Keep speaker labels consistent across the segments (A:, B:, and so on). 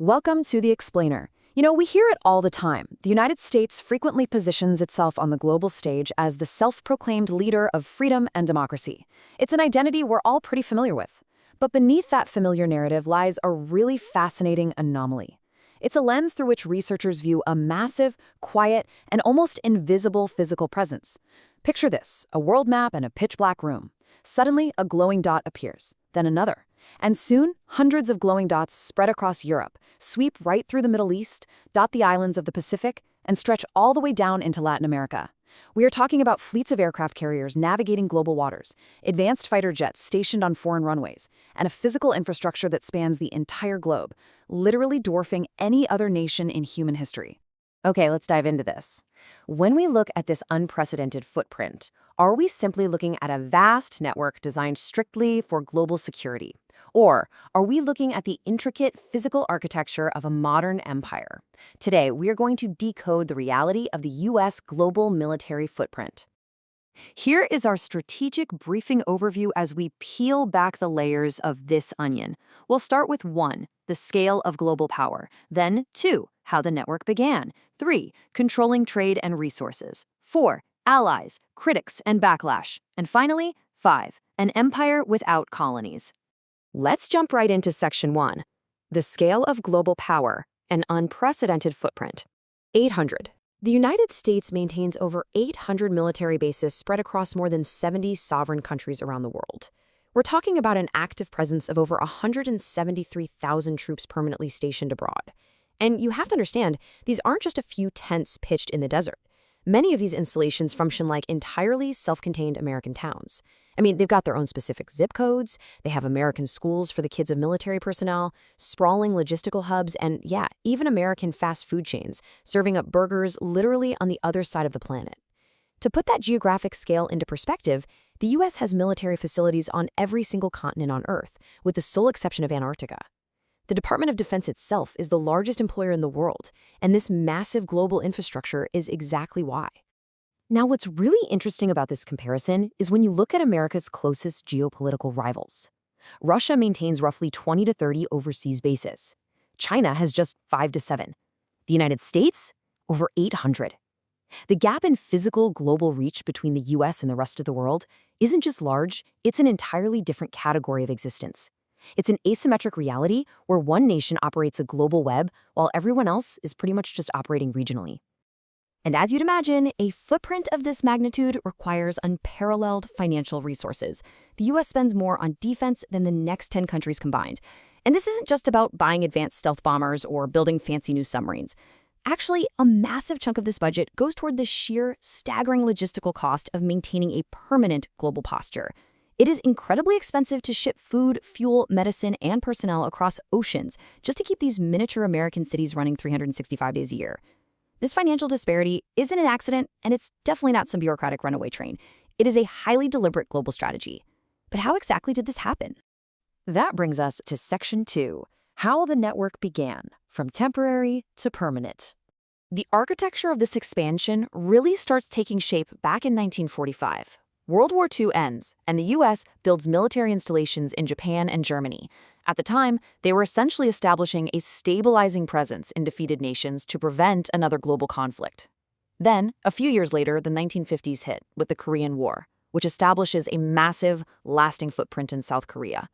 A: Welcome to The Explainer. We hear it all the time. The United States frequently positions itself on the global stage as the self-proclaimed leader of freedom and democracy. It's an identity we're all pretty familiar with. But beneath that familiar narrative lies a really fascinating anomaly. It's a lens through which researchers view a massive, quiet, and almost invisible physical presence. Picture this, a world map and a pitch-black room. Suddenly, a glowing dot appears, then another. And soon, hundreds of glowing dots spread across Europe, sweep right through the Middle East, dot the islands of the Pacific, and stretch all the way down into Latin America. We are talking about fleets of aircraft carriers navigating global waters, advanced fighter jets stationed on foreign runways, and a physical infrastructure that spans the entire globe, literally dwarfing any other nation in human history. Okay, let's dive into this. When we look at this unprecedented footprint, are we simply looking at a vast network designed strictly for global security? Or are we looking at the intricate physical architecture of a modern empire? Today, we are going to decode the reality of the U.S. global military footprint. Here is our strategic briefing overview as we peel back the layers of this onion. We'll start with 1, the scale of global power. Then 2, how the network began. 3, controlling trade and resources. 4, allies, critics, and backlash. And finally, 5, an empire without colonies. Let's jump right into Section 1, the scale of global power, an unprecedented footprint. 800. The United States maintains over 800 military bases spread across more than 70 sovereign countries around the world. We're talking about an active presence of over 173,000 troops permanently stationed abroad. And you have to understand, these aren't just a few tents pitched in the desert. Many of these installations function like entirely self-contained American towns. They've got their own specific zip codes, they have American schools for the kids of military personnel, sprawling logistical hubs, and even American fast food chains, serving up burgers literally on the other side of the planet. To put that geographic scale into perspective, the U.S. has military facilities on every single continent on Earth, with the sole exception of Antarctica. The Department of Defense itself is the largest employer in the world, and this massive global infrastructure is exactly why. Now, what's really interesting about this comparison is when you look at America's closest geopolitical rivals. Russia maintains roughly 20 to 30 overseas bases. China has just 5 to 7. The United States, over 800. The gap in physical global reach between the U.S. and the rest of the world isn't just large, it's an entirely different category of existence. It's an asymmetric reality where one nation operates a global web while everyone else is pretty much just operating regionally. And as you'd imagine, a footprint of this magnitude requires unparalleled financial resources. The U.S. spends more on defense than the next 10 countries combined. And this isn't just about buying advanced stealth bombers or building fancy new submarines. Actually, a massive chunk of this budget goes toward the sheer, staggering logistical cost of maintaining a permanent global posture. It is incredibly expensive to ship food, fuel, medicine, and personnel across oceans just to keep these miniature American cities running 365 days a year. This financial disparity isn't an accident, and it's definitely not some bureaucratic runaway train. It is a highly deliberate global strategy. But how exactly did this happen? That brings us to Section 2, how the network began, from temporary to permanent. The architecture of this expansion really starts taking shape back in 1945. World War II ends, and the U.S. builds military installations in Japan and Germany. At the time, they were essentially establishing a stabilizing presence in defeated nations to prevent another global conflict. Then, a few years later, the 1950s hit with the Korean War, which establishes a massive, lasting footprint in South Korea.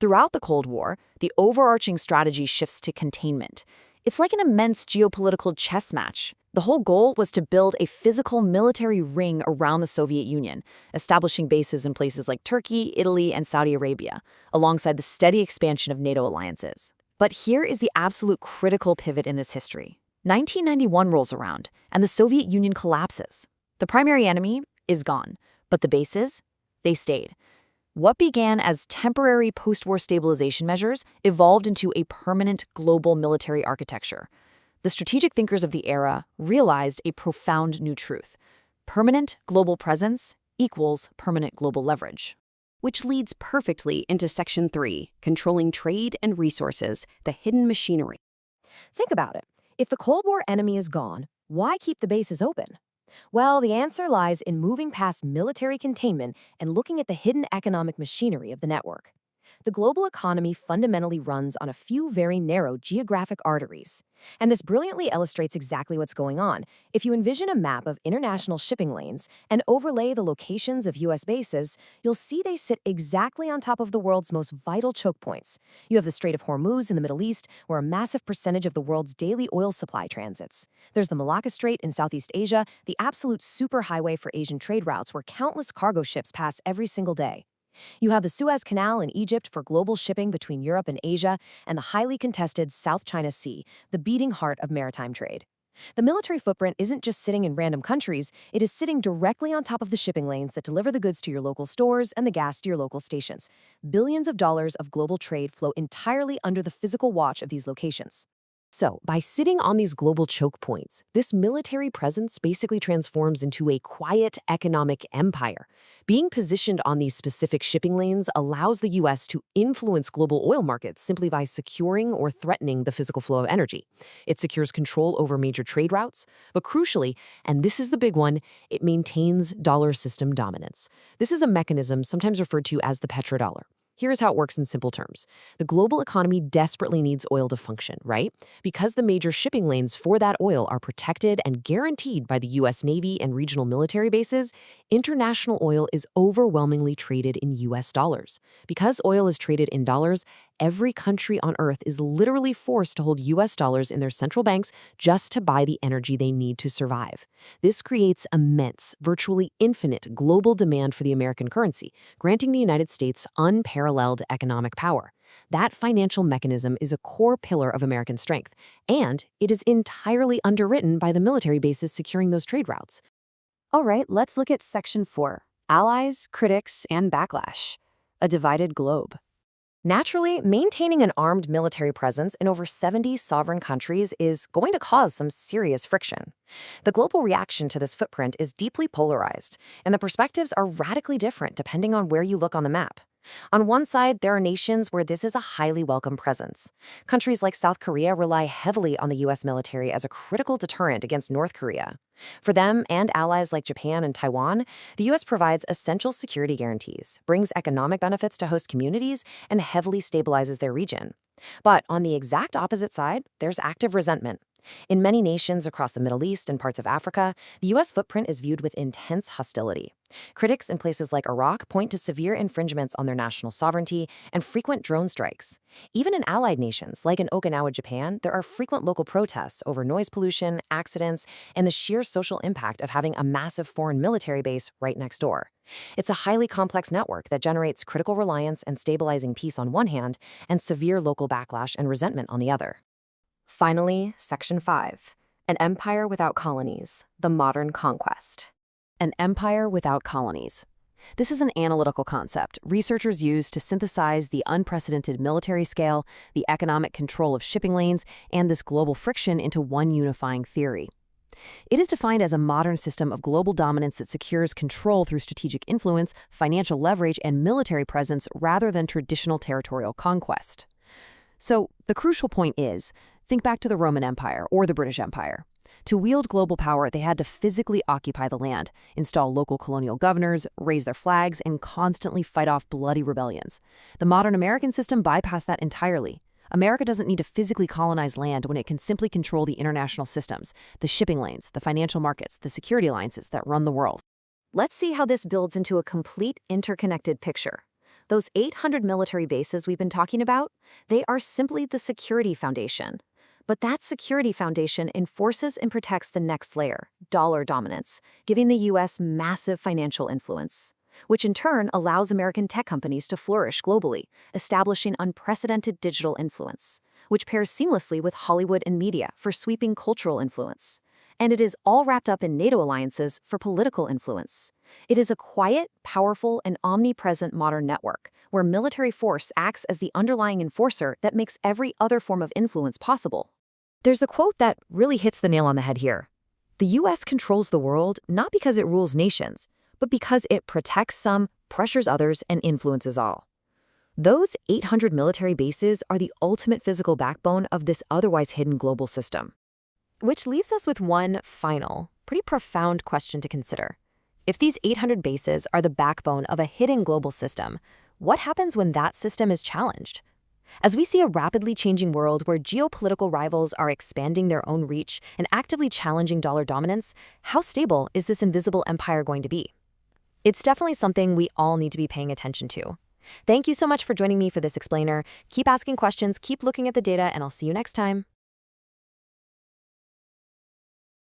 A: Throughout the Cold War, the overarching strategy shifts to containment. It's like an immense geopolitical chess match. The whole goal was to build a physical military ring around the Soviet Union, establishing bases in places like Turkey, Italy, and Saudi Arabia, alongside the steady expansion of NATO alliances. But here is the absolute critical pivot in this history. 1991 rolls around, and the Soviet Union collapses. The primary enemy is gone, but the bases, they stayed. What began as temporary post-war stabilization measures evolved into a permanent global military architecture. The strategic thinkers of the era realized a profound new truth. Permanent global presence equals permanent global leverage. Which leads perfectly into Section 3, controlling trade and resources, the hidden machinery. Think about it. If the Cold War enemy is gone, why keep the bases open? Well, the answer lies in moving past military containment and looking at the hidden economic machinery of the network. The global economy fundamentally runs on a few very narrow geographic arteries. And this brilliantly illustrates exactly what's going on. If you envision a map of international shipping lanes and overlay the locations of U.S. bases, you'll see they sit exactly on top of the world's most vital choke points. You have the Strait of Hormuz in the Middle East, where a massive percentage of the world's daily oil supply transits. There's the Malacca Strait in Southeast Asia, the absolute superhighway for Asian trade routes where countless cargo ships pass every single day. You have the Suez Canal in Egypt for global shipping between Europe and Asia, and the highly contested South China Sea, the beating heart of maritime trade. The military footprint isn't just sitting in random countries, it is sitting directly on top of the shipping lanes that deliver the goods to your local stores and the gas to your local stations. Billions of dollars of global trade flow entirely under the physical watch of these locations. So, by sitting on these global choke points, this military presence basically transforms into a quiet economic empire. Being positioned on these specific shipping lanes allows the U.S. to influence global oil markets simply by securing or threatening the physical flow of energy. It secures control over major trade routes, but crucially, and this is the big one, it maintains dollar system dominance. This is a mechanism sometimes referred to as the petrodollar. Here's how it works in simple terms. The global economy desperately needs oil to function, right? Because the major shipping lanes for that oil are protected and guaranteed by the U.S. Navy and regional military bases, international oil is overwhelmingly traded in U.S. dollars. Because oil is traded in dollars, every country on Earth is literally forced to hold U.S. dollars in their central banks just to buy the energy they need to survive. This creates immense, virtually infinite global demand for the American currency, granting the United States unparalleled economic power. That financial mechanism is a core pillar of American strength, and it is entirely underwritten by the military bases securing those trade routes. All right, let's look at Section 4, Allies, Critics, and Backlash, a divided globe. Naturally, maintaining an armed military presence in over 70 sovereign countries is going to cause some serious friction. The global reaction to this footprint is deeply polarized, and the perspectives are radically different depending on where you look on the map. On one side, there are nations where this is a highly welcome presence. Countries like South Korea rely heavily on the U.S. military as a critical deterrent against North Korea. For them and allies like Japan and Taiwan, the U.S. provides essential security guarantees, brings economic benefits to host communities, and heavily stabilizes their region. But on the exact opposite side, there's active resentment. In many nations across the Middle East and parts of Africa, the U.S. footprint is viewed with intense hostility. Critics in places like Iraq point to severe infringements on their national sovereignty and frequent drone strikes. Even in allied nations, like in Okinawa, Japan, there are frequent local protests over noise pollution, accidents, and the sheer social impact of having a massive foreign military base right next door. It's a highly complex network that generates critical reliance and stabilizing peace on one hand, and severe local backlash and resentment on the other. Finally, Section 5, An Empire Without Colonies, the Modern Conquest. An empire without colonies. This is an analytical concept researchers use to synthesize the unprecedented military scale, the economic control of shipping lanes, and this global friction into one unifying theory. It is defined as a modern system of global dominance that secures control through strategic influence, financial leverage, and military presence rather than traditional territorial conquest. So, the crucial point is, think back to the Roman Empire or the British Empire. To wield global power, they had to physically occupy the land, install local colonial governors, raise their flags, and constantly fight off bloody rebellions. The modern American system bypassed that entirely. America doesn't need to physically colonize land when it can simply control the international systems, the shipping lanes, the financial markets, the security alliances that run the world. Let's see how this builds into a complete interconnected picture. Those 800 military bases we've been talking about, they are simply the security foundation. But that security foundation enforces and protects the next layer, dollar dominance, giving the U.S. massive financial influence, which in turn allows American tech companies to flourish globally, establishing unprecedented digital influence, which pairs seamlessly with Hollywood and media for sweeping cultural influence. And it is all wrapped up in NATO alliances for political influence. It is a quiet, powerful, and omnipresent modern network where military force acts as the underlying enforcer that makes every other form of influence possible. There's a quote that really hits the nail on the head here. The U.S. controls the world not because it rules nations, but because it protects some, pressures others, and influences all. Those 800 military bases are the ultimate physical backbone of this otherwise hidden global system. Which leaves us with one final, pretty profound question to consider. If these 800 bases are the backbone of a hidden global system, what happens when that system is challenged? As we see a rapidly changing world where geopolitical rivals are expanding their own reach and actively challenging dollar dominance, how stable is this invisible empire going to be? It's definitely something we all need to be paying attention to. Thank you so much for joining me for this explainer. Keep asking questions, keep looking at the data, and I'll see you next time.